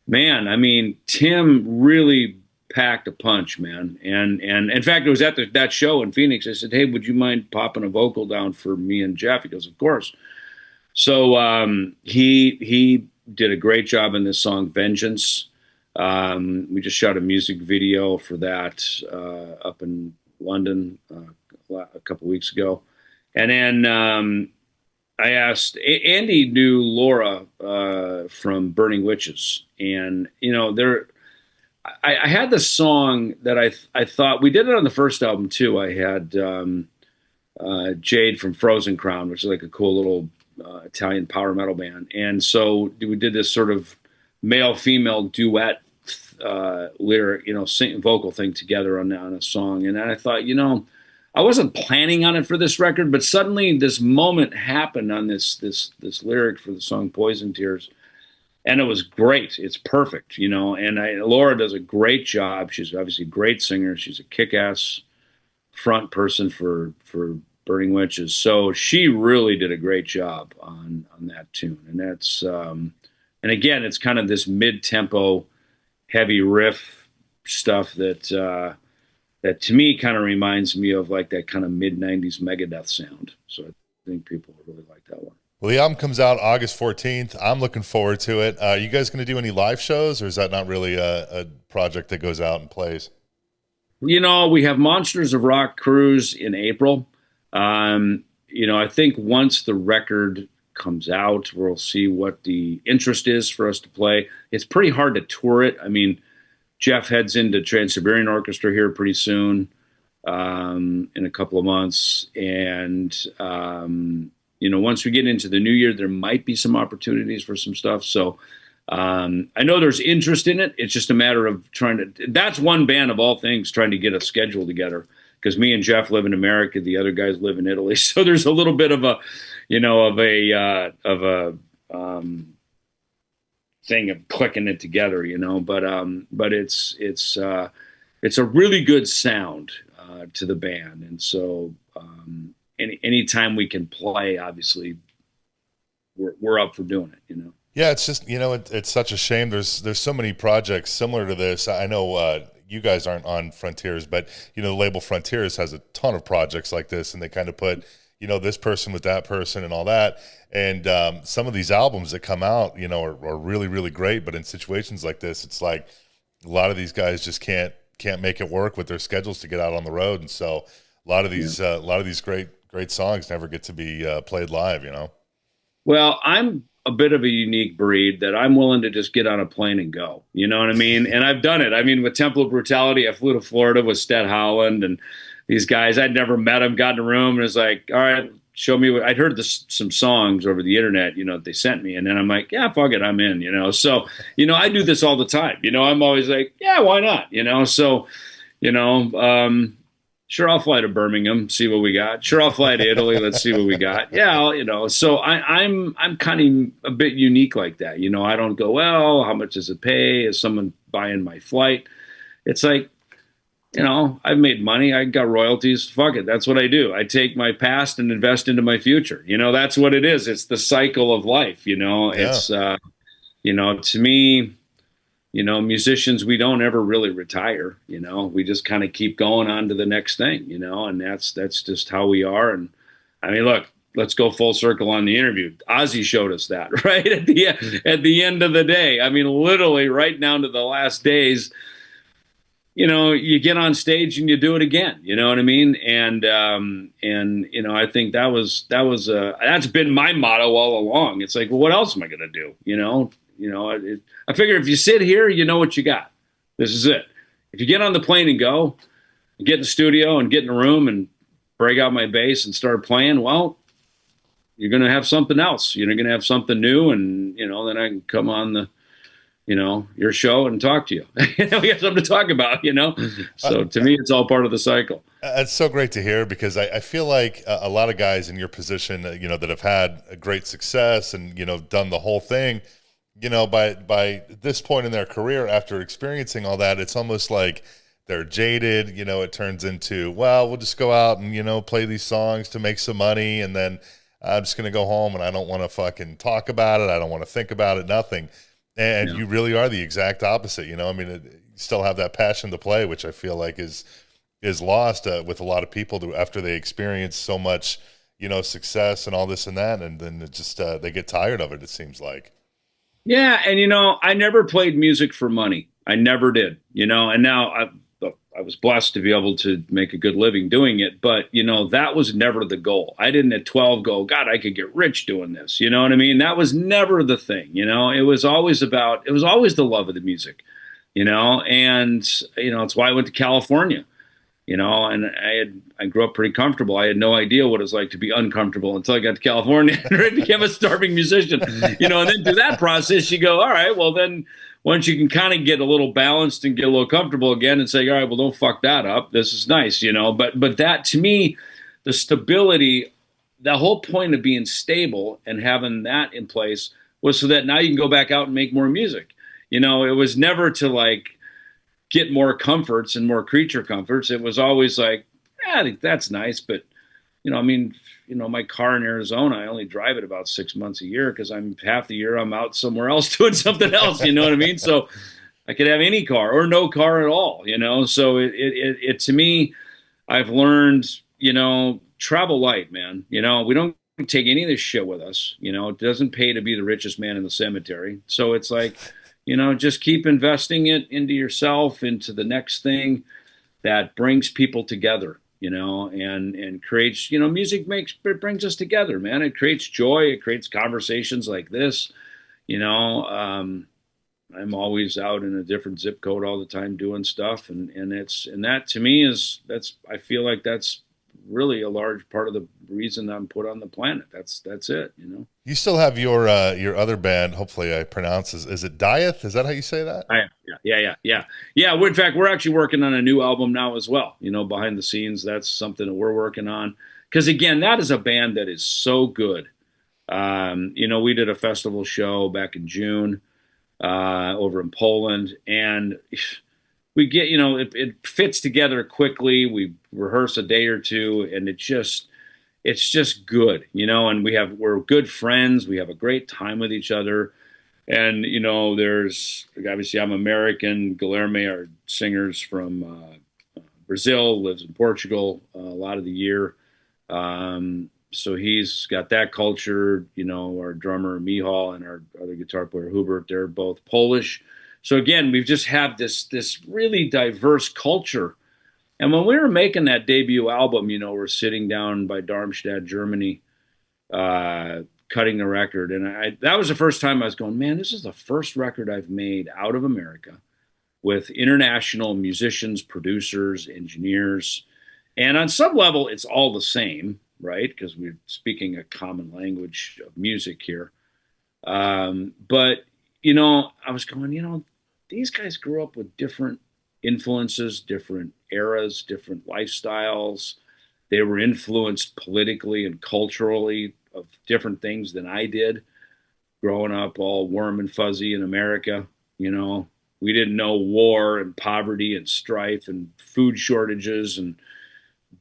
man, I mean, Tim really packed a punch, man. And in fact, it was at that show in Phoenix. I said, hey, would you mind popping a vocal down for me and Jeff? He goes, of course. So he did a great job in this song, Vengeance. We just shot a music video for that up in London a couple weeks ago. And then I asked, Andy knew Laura from Burning Witches. And, you know, I had this song that I thought, we did it on the first album too. I had Jade from Frozen Crown, which is like a cool little Italian power metal band. And so we did this sort of male-female duet lyric, you know, vocal thing together on a song. And I thought, you know, I wasn't planning on it for this record, but suddenly this moment happened on this lyric for the song Poison Tears. and it was great. It's perfect, you know. And Laura does a great job. She's obviously a great singer. She's a kick-ass front person for Burning Witches. So she really did a great job on that tune. And that's and again, it's kind of this mid-tempo, heavy riff stuff that to me kind of reminds me of like that kind of mid-90s Megadeth sound. So I think people really like that one. Well, the album comes out August 14th. I'm looking forward to it. Are you guys going to do any live shows, or is that not really a project that goes out and plays? You know, we have Monsters of Rock cruise in April. You know, I think once the record comes out, we'll see what the interest is for us to play. It's pretty hard to tour it. I mean, Jeff heads into Trans-Siberian Orchestra here pretty soon, in a couple of months. And, you know, once we get into the new year, there might be some opportunities for some stuff. So I know there's interest in it. It's just a matter of trying to, that's one band of all things, trying to get a schedule together, because me and Jeff live in America. The other guys live in Italy. So there's a little bit of a, you know, of a thing of clicking it together, you know, but it's a really good sound to the band. And so anytime we can play, obviously we're up for doing it, you know? Yeah, it's just, you know, it's such a shame. There's so many projects similar to this. I know you guys aren't on Frontiers, but, you know, the label Frontiers has a ton of projects like this, and they kind of put, you know, this person with that person and all that. And some of these albums that come out, you know, are really, really great. But in situations like this, it's like a lot of these guys just can't make it work with their schedules to get out on the road. And so a lot of these great songs never get to be played live, you know? Well, I'm a bit of a unique breed that I'm willing to just get on a plane and go. You know what I mean? And I've done it. I mean, with Temple of Brutality, I flew to Florida with Sted Howland and these guys. I'd never met them, got in a room, and was like, all right, show me what I'd heard some songs over the internet, you know, that they sent me. And then I'm like, yeah, fuck it, I'm in, you know? So, you know, I do this all the time. You know, I'm always like, yeah, why not? You know? So, you know, sure, I'll fly to Birmingham, see what we got. Sure, I'll fly to Italy. Let's see what we got. Yeah, you know. So I'm kind of a bit unique like that. You know, I don't go, well, how much does it pay? Is someone buying my flight? It's like, you know, I've made money. I got royalties. Fuck it. That's what I do. I take my past and invest into my future. You know, that's what it is. It's the cycle of life. You know, Yeah. it's you know, to me, you know, musicians, we don't ever really retire, you know, we just kind of keep going on to the next thing, you know, and that's just how we are. And I mean, look, let's go full circle on the interview. Ozzy showed us that, right? At the end of the day, I mean, literally right down to the last days, you know, you get on stage and you do it again, you know what I mean? And, you know, I think that's been my motto all along. It's like, well, what else am I going to do? You know, I figure if you sit here, you know what you got. This is it. If you get on the plane and go, and get in the studio and get in a room and break out my bass and start playing, well, you're going to have something else. You're going to have something new, and, you know, then I can come on the, you know, your show and talk to you. We have something to talk about, you know? So to me, it's all part of the cycle. It's so great to hear, because I feel like a lot of guys in your position, you know, that have had a great success and, you know, done the whole thing, you know, by this point in their career, after experiencing all that, it's almost like they're jaded. You know, it turns into, well, we'll just go out and, you know, play these songs to make some money, and then I'm just going to go home and I don't want to fucking talk about it. I don't want to think about it, nothing. And you really are the exact opposite. You know, I mean, you still have that passion to play, which I feel like is lost with a lot of people after they experience so much, you know, success and all this and that, and then it just they get tired of it, it seems like. Yeah, and you know, I never played music for money. I never did, you know, and now I was blessed to be able to make a good living doing it, but you know, that was never the goal. I didn't at 12 go, God, I could get rich doing this. You know what I mean? That was never the thing, you know. It was always the love of the music, you know, and you know, it's why I went to California. You know, and I grew up pretty comfortable. I had no idea what it was like to be uncomfortable until I got to California and I became a starving musician. You know, and then through that process, you go, all right, well then once you can kind of get a little balanced and get a little comfortable again and say, all right, well, don't fuck that up. This is nice, you know. But that, to me, the stability, the whole point of being stable and having that in place was so that now you can go back out and make more music. You know, it was never to like get more comforts and more creature comforts. It was always like, I think that's nice, but you know, I mean, you know, my car in Arizona, I only drive it about 6 months a year because I'm half the year I'm out somewhere else doing something else. You know what I mean? So I could have any car or no car at all. You know, so it to me, I've learned, you know, travel light, man. You know, we don't take any of this shit with us. You know, it doesn't pay to be the richest man in the cemetery. So it's like, you know, just keep investing it into yourself, into the next thing that brings people together, you know, and creates, you know, music it brings us together, man. It creates joy. It creates conversations like this, you know. I'm always out in a different zip code all the time doing stuff. And that to me I feel like that's really a large part of the reason I'm put on the planet. That's it, you know. You still have your other band. Hopefully, I pronounce is it Dieth? Is that how you say that? Yeah. In fact, we're actually working on a new album now as well. You know, behind the scenes, that's something that we're working on. Because again, that is a band that is so good. You know, we did a festival show back in June over in Poland, and we get, you know, it fits together quickly. We rehearse a day or two, and it's just good, you know. And we're good friends. We have a great time with each other. And you know, there's obviously I'm American. Guilherme, our singer's from Brazil, lives in Portugal a lot of the year. So he's got that culture. You know, our drummer Mihal and our other guitar player Hubert, they're both Polish. So again, we've just have this really diverse culture. And when we were making that debut album, you know, we're sitting down by Darmstadt, Germany, cutting the record, and that was the first time I was going, man, this is the first record I've made out of America with international musicians, producers, engineers, and on some level, it's all the same, right? Because we're speaking a common language of music here. But you know, I was going, you know, these guys grew up with different influences, different eras, different lifestyles. They were influenced politically and culturally of different things than I did growing up all warm and fuzzy in America. You know, we didn't know war and poverty and strife and food shortages and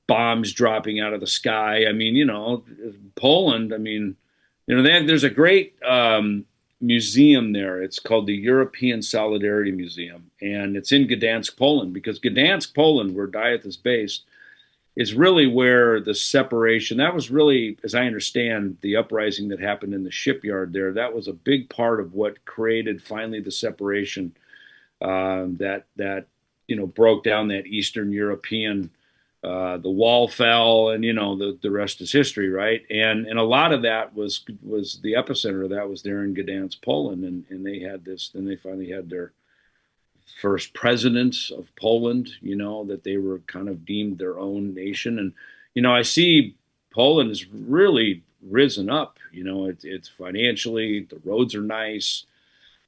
bombs dropping out of the sky. I mean, you know, Poland, I mean, you know, there's a great museum there. It's called the European Solidarity Museum, and it's in Gdansk, Poland, because Gdansk, Poland, where Dieth is based, is really where the separation, that was really, as I understand, the uprising that happened in the shipyard there, that was a big part of what created finally the separation that you know, broke down that Eastern European, the wall fell, and you know, the rest is history, right? And a lot of that was the epicenter of that was there in Gdansk, Poland, and they had this, then they finally had their first presidents of Poland, you know, that they were kind of deemed their own nation. And, you know, I see Poland has really risen up, you know, it's financially, the roads are nice,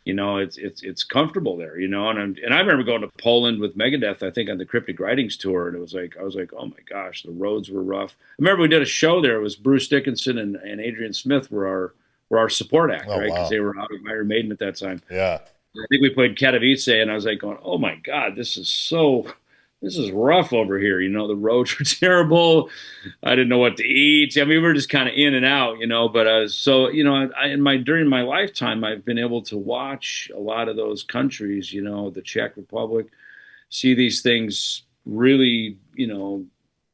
you know, it's comfortable there, you know, and I remember going to Poland with Megadeth, I think on the Cryptic Writings tour. And it was like, I was like, oh my gosh, the roads were rough. I remember we did a show there. It was Bruce Dickinson and Adrian Smith were our support act, right? Because they were out of Iron Maiden at that time. Yeah. I think we played Katowice, and I was like going, oh my God, this is rough over here. You know, the roads were terrible. I didn't know what to eat. I mean, we were just kind of in and out, you know, but so, you know, during my lifetime, I've been able to watch a lot of those countries, you know, the Czech Republic, see these things really, you know,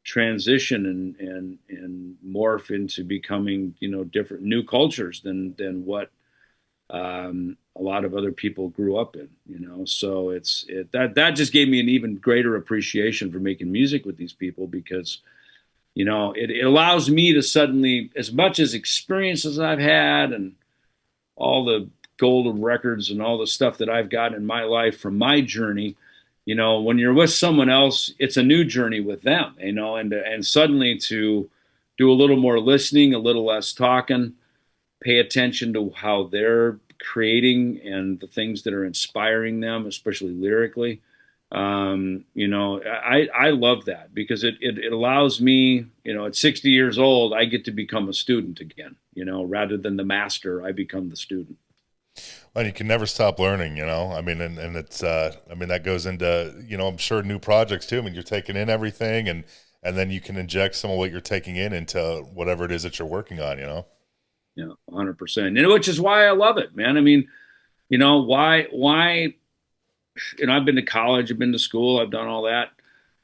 transition and morph into becoming, you know, different new cultures than what a lot of other people grew up in, you know. So that just gave me an even greater appreciation for making music with these people, because, you know, it allows me to suddenly, as much as experiences I've had and all the golden records and all the stuff that I've got in my life from my journey, you know, when you're with someone else, it's a new journey with them, you know, and suddenly to do a little more listening, a little less talking, pay attention to how they're creating and the things that are inspiring them, especially lyrically. You know, I love that, because it allows me, you know, at 60 years old, I get to become a student again, you know, rather than the master, I become the student. And you can never stop learning, I mean, and it's, I mean, that goes into, I'm sure new projects too. I mean, you're taking in everything and then you can inject some of what you're taking in into whatever it is that you're working on. Yeah, 100%. And which is why I love it, man. I mean, why, I've been to college, I've been to school, I've done all that,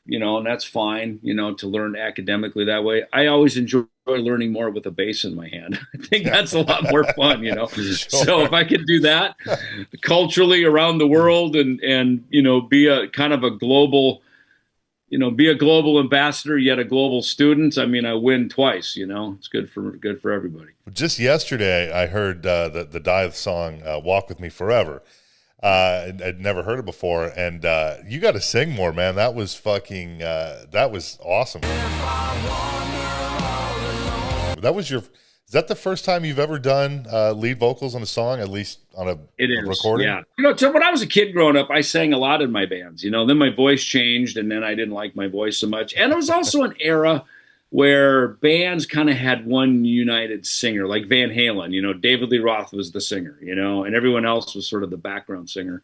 and that's fine, to learn academically that way. I always enjoy learning more with a bass in my hand. I think that's a lot more fun. Sure. So if I could do that culturally around the world and, be a kind of a global, be a global ambassador, yet a global student. I mean, I win twice, it's good for everybody. Just yesterday, I heard the Dieth song "Walk with Me Forever." I'd never heard it before, and you got to sing more, man. That was fucking. That was awesome. That was your. Is that the first time you've ever done lead vocals on a song, at least on a recording? Yeah. So when I was a kid growing up, I sang a lot in my bands. Then my voice changed, and then I didn't like my voice so much. And it was also an era where bands kind of had one united singer, like Van Halen. David Lee Roth was the singer, and everyone else was sort of the background singer.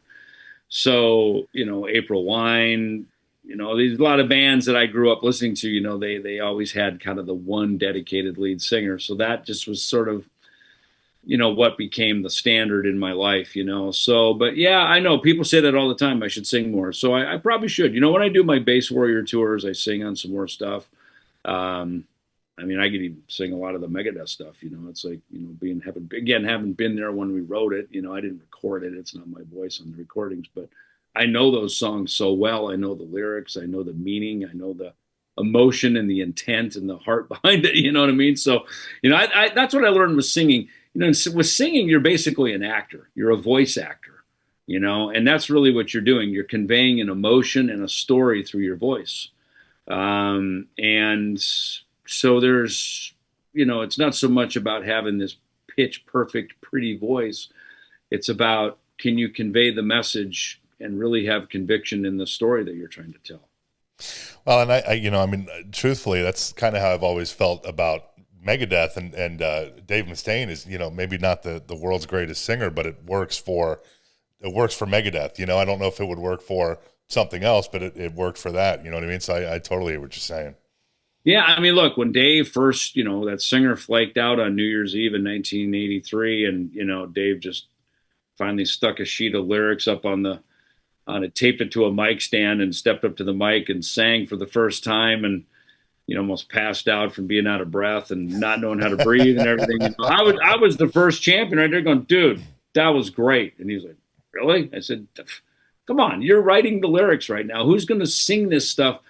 So, April Wine, there's a lot of bands that I grew up listening to, they always had kind of the one dedicated lead singer. So that just was sort of, what became the standard in my life, So, but yeah, I know people say that all the time. I should sing more. So I probably should. When I do my Bass Warrior tours, I sing on some more stuff. I mean, I could even sing a lot of the Megadeth stuff. It's like, having been there when we wrote it, I didn't record it. It's not my voice on the recordings, but I know those songs so well. I know the lyrics, I know the meaning, I know the emotion and the intent and the heart behind it. You know what I mean? So, that's what I learned with singing. With singing, you're basically an actor. You're a voice actor, and that's really what you're doing. You're conveying an emotion and a story through your voice. And so there's, it's not so much about having this pitch perfect, pretty voice. It's about, can you convey the message and really have conviction in the story that you're trying to tell? Well, and I mean, truthfully, that's kind of how I've always felt about Megadeth and Dave Mustaine is, maybe not the world's greatest singer, but it works for Megadeth. I don't know if it would work for something else, but it worked for that. You know what I mean? So I totally hear what you're saying. Yeah, I mean, look, when Dave first, that singer flaked out on New Year's Eve in 1983, and Dave just finally stuck a sheet of lyrics up on it, taped it to a mic stand, and stepped up to the mic and sang for the first time, and almost passed out from being out of breath and not knowing how to breathe and everything. I was the first champion right there, going, dude, that was great, and he was like, really? I said, come on, you're writing the lyrics right now. Who's going to sing this stuff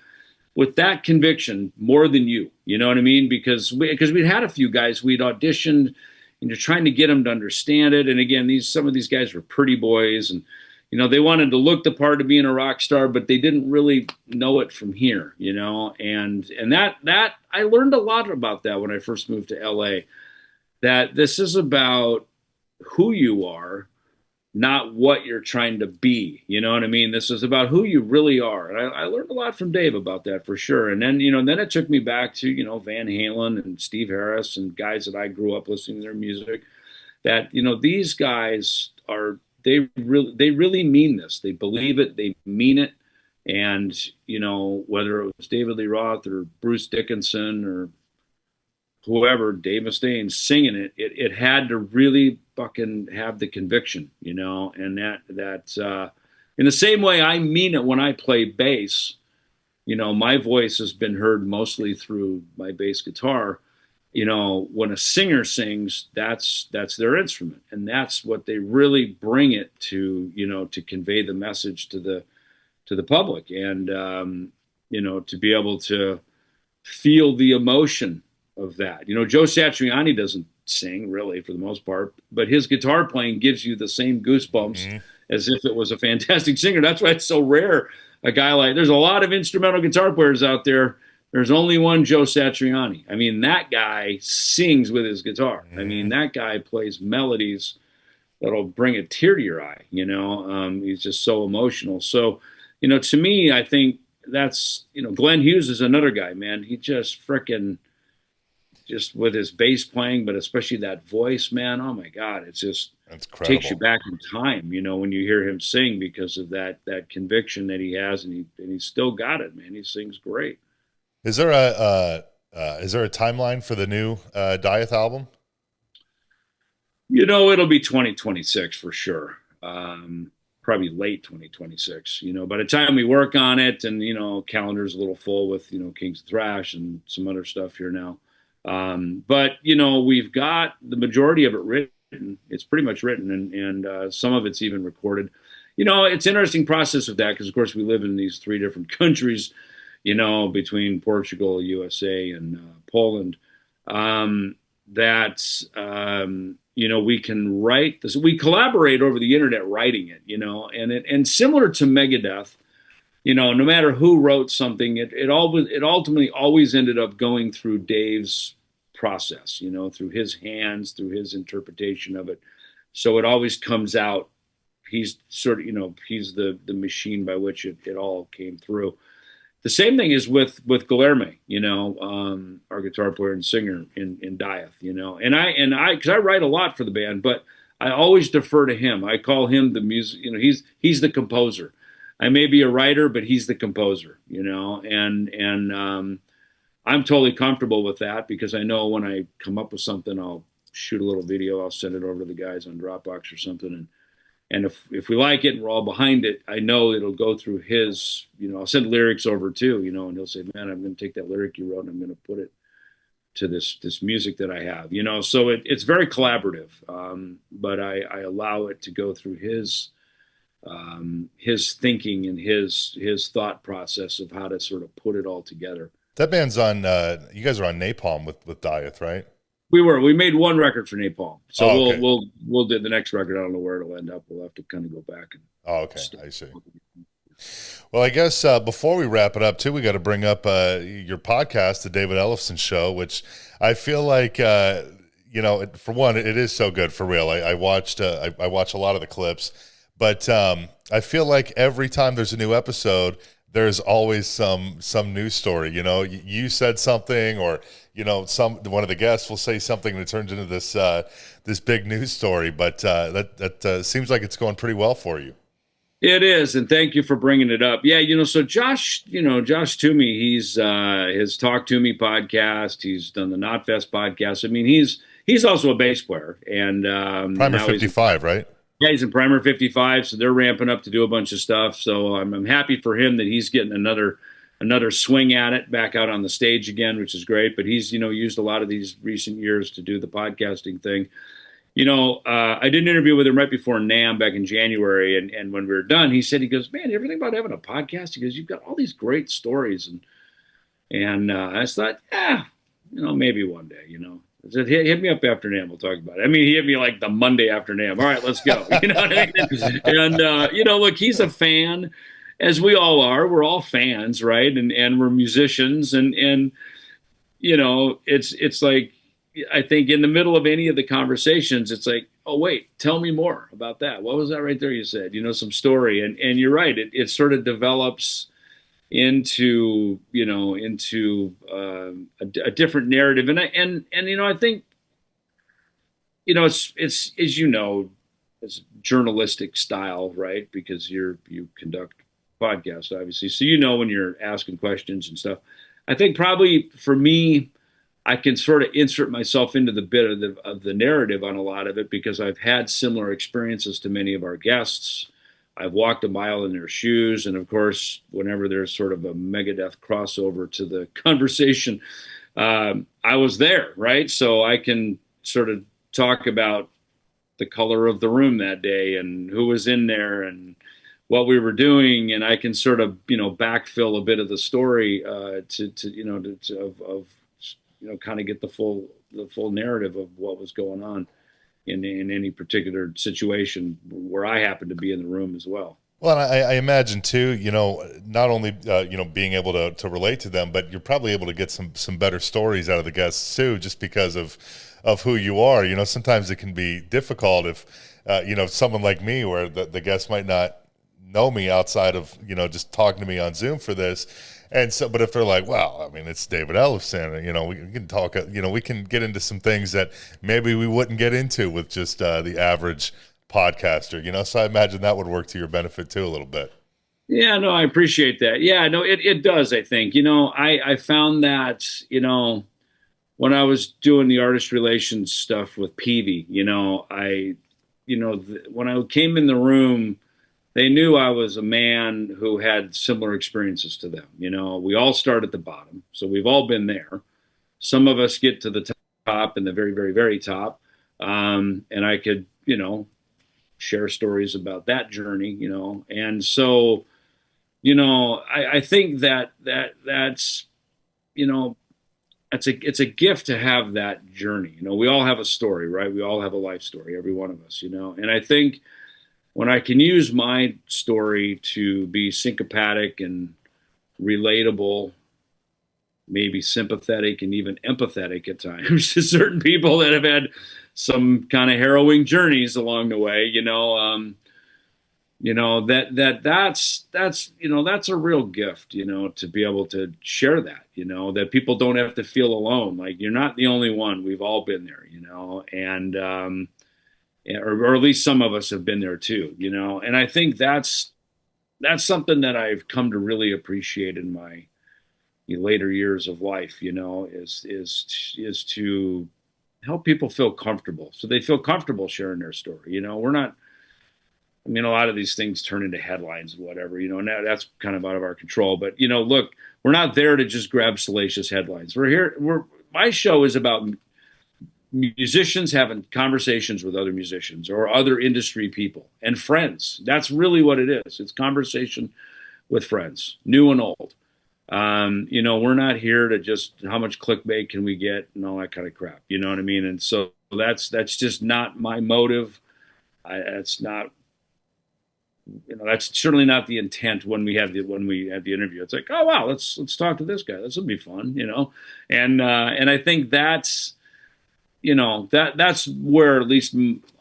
with that conviction more than you? You know what I mean? Because we'd had a few guys we'd auditioned, and you're trying to get them to understand it. And again, some of these guys were pretty boys, and they wanted to look the part of being a rock star, but they didn't really know it from here. And that I learned a lot about that when I first moved to LA. That this is about who you are, not what you're trying to be. You know what I mean? This is about who you really are. And I learned a lot from Dave about that for sure. And then, then it took me back to, Van Halen and Steve Harris and guys that I grew up listening to their music, that, these guys they really mean this. They believe it. They mean it. And, whether it was David Lee Roth or Bruce Dickinson or whoever, Dave Mustaine singing it had to really fucking have the conviction, and that in the same way I mean it when I play bass. My voice has been heard mostly through my bass guitar. When a singer sings, that's their instrument, and that's what they really bring it to, to convey the message to the public, and to be able to feel the emotion of that. Joe Satriani doesn't sing really for the most part, but his guitar playing gives you the same goosebumps as if it was a fantastic singer. That's why it's so rare. A guy there's a lot of instrumental guitar players out there. There's only one Joe Satriani. I mean, that guy sings with his guitar. I mean, that guy plays melodies that'll bring a tear to your eye. He's just so emotional. So, to me, I think that's, Glenn Hughes is another guy, man. He just frickin' just with his bass playing, but especially that voice, man. Oh my God, it's just That's takes you incredible. back in time, when you hear him sing because of that conviction that he has, and he's still got it, man. He sings great. Is there a timeline for the new Dieth album? It'll be 2026 for sure. Probably late 2026. By the time we work on it, and calendar's a little full with Kings of Thrash and some other stuff here now. But we've got the majority of it written. It's pretty much written, and some of it's even recorded. It's an interesting process of that because, of course, we live in these three different countries. Between Portugal, USA, and Poland. We can write this. We collaborate over the internet writing it, and similar to Megadeth, no matter who wrote something, it ultimately always ended up going through Dave's process, through his hands, through his interpretation of it. So it always comes out. He's sort of, he's the machine by which it all came through. The same thing is with Guilherme, our guitar player and singer in Dieth, and I because I write a lot for the band, but I always defer to him. I call him the music, he's the composer. I may be a writer, but he's the composer, and I'm totally comfortable with that because I know when I come up with something, I'll shoot a little video, I'll send it over to the guys on Dropbox or something, and if we like it and we're all behind it, I know it'll go through his, I'll send lyrics over too, and he'll say, man, I'm going to take that lyric you wrote and I'm going to put it to this music that I have, so it's very collaborative. But I allow it to go through his thinking and his thought process of how to sort of put it all together. That band's on, you guys are on Napalm with Dieth, right? We made one record for Napalm. So okay. we'll do the next record. I don't know where it'll end up. We'll have to kind of go back. Okay. I see. Well, I guess before we wrap it up too, we got to bring up your podcast, the David Ellefson Show, which I feel like, for one, it is so good for real. I watched I watch a lot of the clips, but I feel like every time there's a new episode, there's always some news story. You said something, or one of the guests will say something and it turns into this big news story. But that seems like it's going pretty well for you. It is, and thank you for bringing it up. Yeah, so Josh Toomey, he's his Talk to Me podcast. He's done the Knotfest podcast. I mean, he's also a bass player, and Primer 55, right? Yeah, he's in Primer 55, so they're ramping up to do a bunch of stuff. So I'm happy for him that he's getting another swing at it, back out on the stage again, which is great. But he's used a lot of these recent years to do the podcasting thing. I did an interview with him right before NAMM back in January, and when we were done, he goes, man, everything about having a podcast? He goes, you've got all these great stories, and I just thought, maybe one day, I said, hit me up after NAMM, we'll talk about it. I mean, he hit me like the Monday after NAMM. All right, let's go. You know what I mean? And look, he's a fan, as we all are. We're all fans, right? And we're musicians, and it's like, I think in the middle of any of the conversations, it's like, oh, wait, tell me more about that. What was that right there you said? some story. And you're right. It sort of develops into a different narrative. And I think, it's it's journalistic style, right? Because you conduct podcasts, obviously. So, when you're asking questions and stuff, I think probably for me, I can sort of insert myself into the bit of the narrative on a lot of it because I've had similar experiences to many of our guests. I've walked a mile in their shoes. And of course, whenever there's sort of a Megadeth crossover to the conversation, I was there, right? So I can sort of talk about the color of the room that day and who was in there and what we were doing. And I can sort of, backfill a bit of the story kind of get the full narrative of what was going on in any particular situation where I happened to be in the room as well. Well, I imagine too, not only being able to relate to them, but you're probably able to get some better stories out of the guests too, just because of who you are. Sometimes it can be difficult if someone like me, where the guest might not know me outside of just talking to me on Zoom for this. And so, but if they're like, well, I mean, it's David Ellefson, we can talk, we can get into some things that maybe we wouldn't get into with just the average podcaster, so I imagine that would work to your benefit too a little bit. Yeah, no, I appreciate that. Yeah, no, it does, I think. I found that, when I was doing the artist relations stuff with Peavy, when I came in the room, they knew I was a man who had similar experiences to them. We all start at the bottom, so we've all been there. Some of us get to the top and the very, very, very top. And I could, share stories about that journey, and so, I think that's, it's a gift to have that journey. We all have a story, right? We all have a life story, every one of us, and I think when I can use my story to be syncopatic and relatable, maybe sympathetic and even empathetic at times to certain people that have had some kind of harrowing journeys along the way, that's a real gift, to be able to share that, that people don't have to feel alone. Like, you're not the only one. We've all been there, and, or at least some of us have been there too, and I think that's something that I've come to really appreciate in my later years of life, is to help people feel comfortable, so they feel comfortable sharing their story. We're not, a lot of these things turn into headlines and whatever, and that's kind of out of our control. But, look, we're not there to just grab salacious headlines. My show is about musicians having conversations with other musicians or other industry people and friends. That's really what it is. It's conversation with friends, new and old. We're not here to just how much clickbait can we get and all that kind of crap. You know what I mean? And so that's just not my motive. That's not, that's certainly not the intent when we have the interview. It's like, oh wow, let's talk to this guy. This will be fun, and I think that's, that's where at least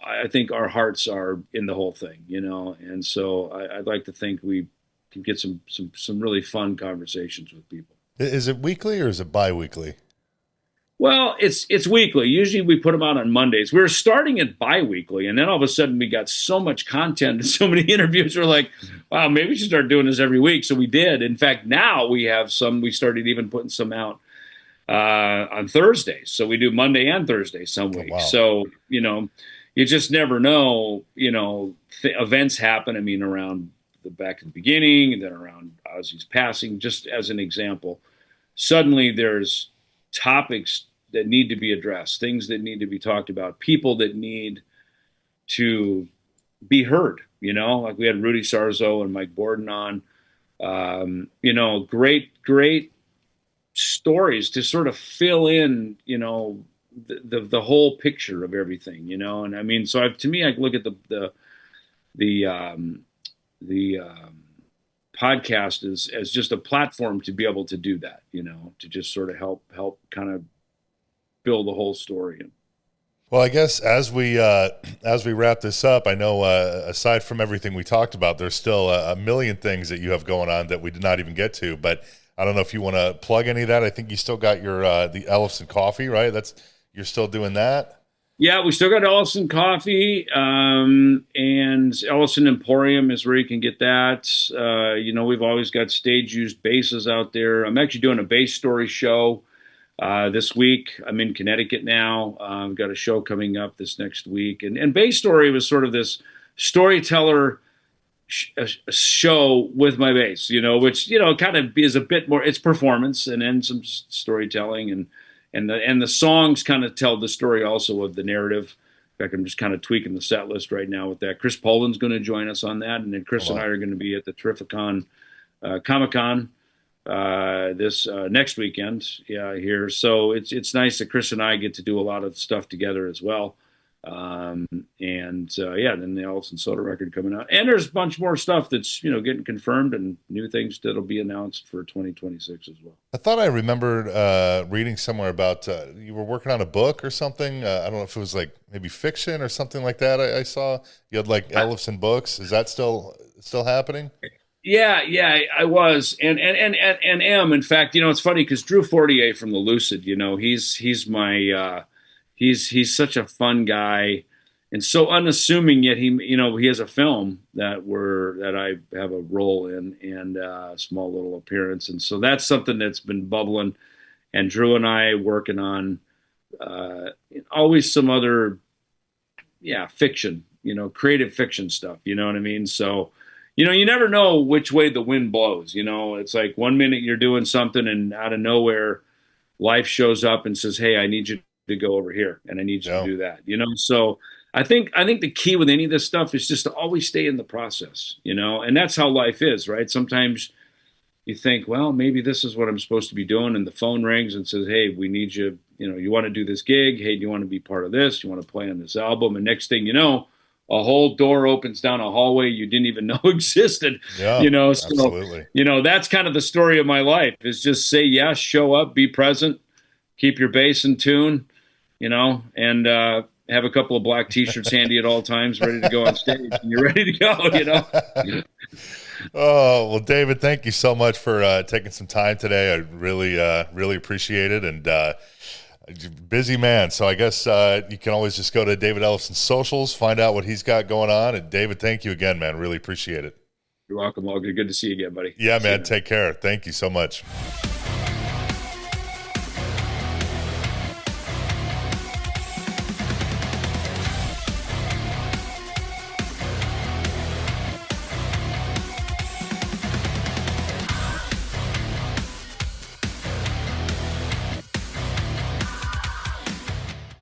I think our hearts are in the whole thing, and so I'd like to think we can get some really fun conversations with people. Is it weekly or is it bi-weekly? Well, it's weekly. Usually we put them out on Mondays. We were starting it bi-weekly, and then all of a sudden we got so much content and so many interviews. We're like, wow, maybe we should start doing this every week. So we did. In fact, now we started even putting some out on Thursdays. So we do Monday and Thursday some weeks. Wow. So, you just never know, events happen. Around back in the beginning and then around Ozzy's passing, just as an example, suddenly there's topics that need to be addressed, things that need to be talked about, people that need to be heard, like we had Rudy Sarzo and Mike Borden on, great stories to sort of fill in, the whole picture of everything, and so to me, I look at the podcast as just a platform to be able to do that, to just sort of help kind of fill the whole story in. Well, I guess as we wrap this up, I know aside from everything we talked about, there's still a million things that you have going on that we did not even get to. But I don't know if you want to plug any of that. I think you still got your the Ellefson coffee, right? You're still doing that. Yeah, we still got Ellefson Coffee, and Ellefson Emporium is where you can get that. We've always got stage-used basses out there. I'm actually doing a bass story show this week. I'm in Connecticut now. I've got a show coming up this next week. And bass story was sort of this storyteller show with my bass, which, kind of is a bit more, it's performance and then some storytelling and the songs kind of tell the story also of the narrative. In fact, I'm just kind of tweaking the set list right now with that. Chris Poland's going to join us on that, and then Chris and I are going to be at the Terrificon Comic-Con this next weekend here. So it's nice that Chris and I get to do a lot of stuff together as well. Then the Ellefson-Soto record coming out, and there's a bunch more stuff that's getting confirmed and new things that'll be announced for 2026 as well. I thought I remembered reading somewhere about you were working on a book or something. I don't know if it was like maybe fiction or something like that. I saw you had like Ellefson books. Is that still happening? Yeah, I was, and am. In fact, it's funny because Drew Fortier from the Lucid, he's my he's such a fun guy and so unassuming. Yet he has a film that I have a role in and a small little appearance, and so that's something that's been bubbling. And Drew and I working on always some other fiction, creative fiction stuff. You know what I mean? So. You never know which way the wind blows. It's like one minute you're doing something and out of nowhere, life shows up and says, "Hey, I need you to go over here and I need you to do that." So I think the key with any of this stuff is just to always stay in the process, and that's how life is, right? Sometimes you think, well, maybe this is what I'm supposed to be doing. And the phone rings and says, "Hey, we need you, you want to do this gig. Hey, do you want to be part of this? You want to play on this album?" And next thing you know, a whole door opens down a hallway you didn't even know existed. Yeah, so, absolutely. That's kind of the story of my life is just say yes, show up, be present, keep your bass in tune, and have a couple of black t-shirts handy at all times, ready to go on stage. And you're ready to go, Oh, well, David, thank you so much for taking some time today. I really appreciate it. And busy man, so I guess you can always just go to David Ellefson's socials, find out what he's got going on. And David, thank you again, man. Really appreciate it. You're welcome, Logan. Good to see you again, buddy. Yeah, man. Take care. Thank you so much.